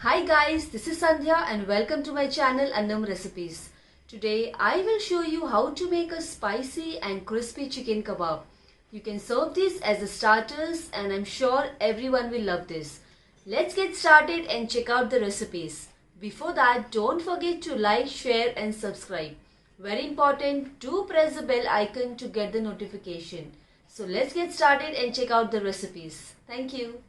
Hi guys, this is Sandhya and welcome to my channel Annam Recipes. Today I will show you how to make a spicy and crispy chicken kebab. You can serve this as a starters and I'm sure everyone will love this. Let's get started and check out the recipes. Before that, don't forget to like, share and subscribe. Very important, do press the bell icon to get the notification. So let's get started and check out the recipes. Thank you.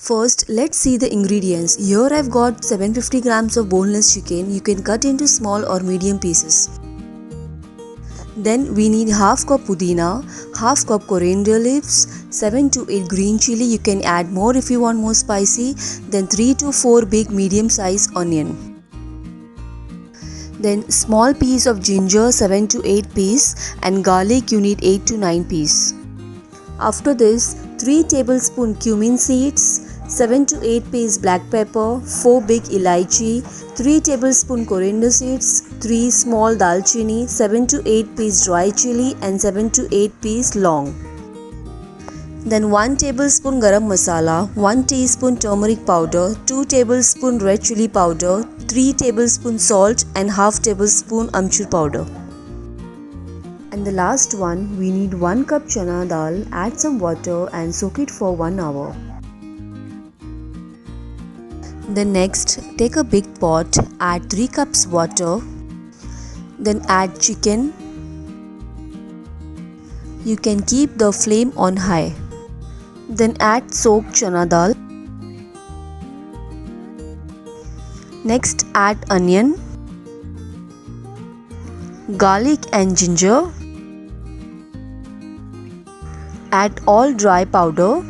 First, let's see the ingredients. Here I've got 750 grams of boneless chicken. You can cut into small or medium pieces. Then we need half cup pudina, half cup coriander leaves, 7 to 8 green chili. You can add more if you want more spicy. Then 3 to 4 big medium size onion. Then small piece of ginger, 7 to 8 piece, and garlic you need 8 to 9 piece. After this, 3 tablespoon cumin seeds, 7 to 8 piece black pepper, 4 big elaichi, 3 tablespoon coriander seeds, 3 small dalchini, 7 to 8 piece dry chili and 7 to 8 piece long. Then 1 tablespoon garam masala, 1 teaspoon turmeric powder, 2 tablespoon red chili powder, 3 tablespoon salt and half tablespoon amchur powder. And the last one, we need 1 cup chana dal. Add some water and soak it for 1 hour. Then next, take a big pot, add 3 cups water. Then add chicken. You can keep the flame on high. Then add soaked chana dal. Next add onion, garlic and ginger. Add all dry powder.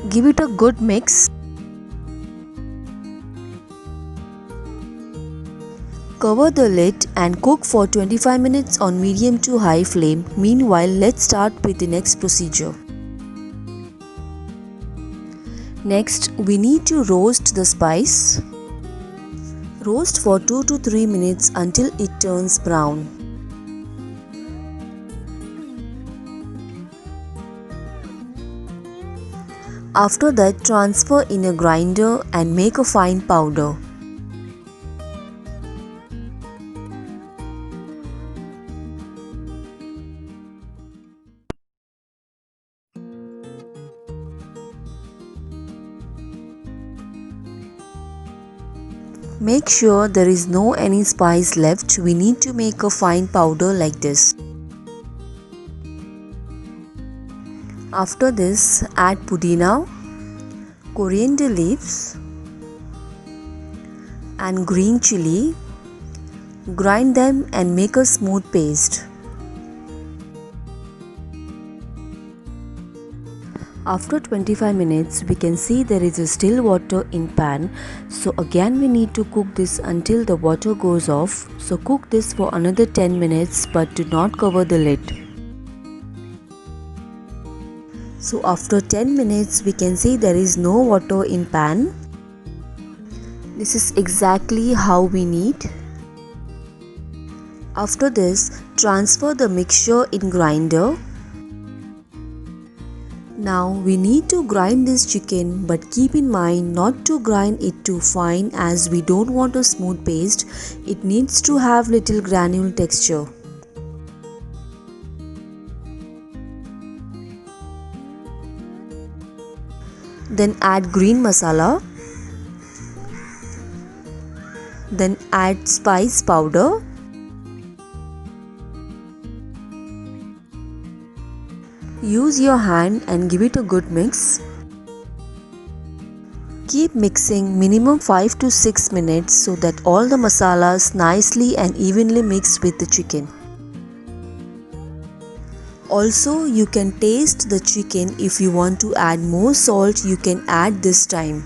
Give it a good mix. Cover the lid and cook for 25 minutes on medium to high flame. Meanwhile, let's start with the next procedure. Next, we need to roast the spice. Roast for 2 to 3 minutes until it turns brown. After that, transfer in a grinder and make a fine powder. Make sure there is no any spice left. We need to make a fine powder like this. After this, add pudina, coriander leaves and green chili. Grind them and make a smooth paste. After 25 minutes, we can see there is a still water in pan. So again we need to cook this until the water goes off. So cook this for another 10 minutes but do not cover the lid. So after 10 minutes we can see there is no water in pan. This is exactly how we need. After this, transfer the mixture in grinder. Now we need to grind this chicken, but keep in mind not to grind it too fine as we don't want a smooth paste. It needs to have little granule texture. Then add green masala. Then add spice powder. Use your hand and give it a good mix. Keep mixing minimum 5 to 6 minutes so that all the masalas nicely and evenly mix with the chicken. Also, you can taste the chicken. If you want to add more salt, you can add this time.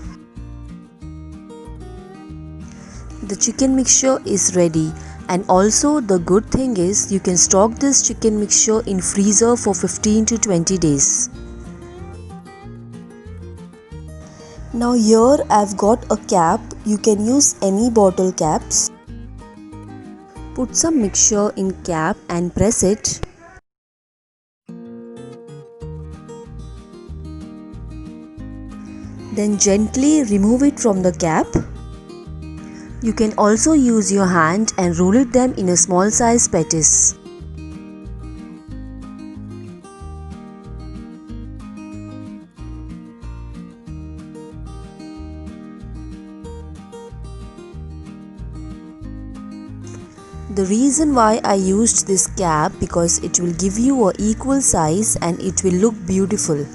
The chicken mixture is ready. And also the good thing is you can stock this chicken mixture in freezer for 15 to 20 days. Now here I've got a cap. You can use any bottle caps. Put some mixture in cap and press it. Then gently remove it from the cap. You can also use your hand and roll it them in a small size patties. The reason why I used this cap because it will give you a equal size and it will look beautiful.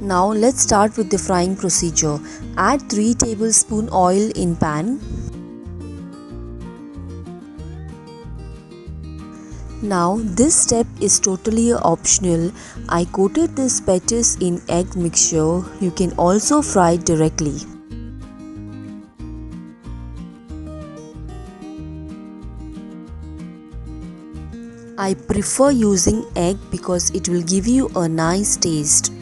Now let's start with the frying procedure. Add 3 tablespoons oil in pan. Now this step is totally optional. I coated this patties in egg mixture. You can also fry it directly. I prefer using egg because it will give you a nice taste.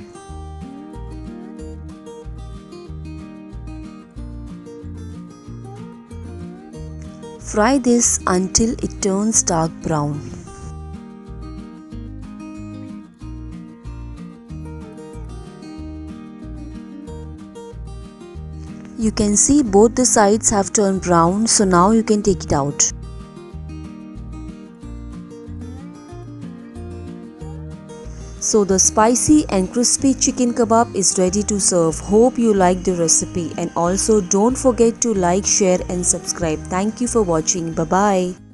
Fry this until it turns dark brown. You can see both the sides have turned brown, so now you can take it out. So the spicy and crispy chicken kebab is ready to serve. Hope you like the recipe and also don't forget to like, share and subscribe. Thank you for watching. Bye bye.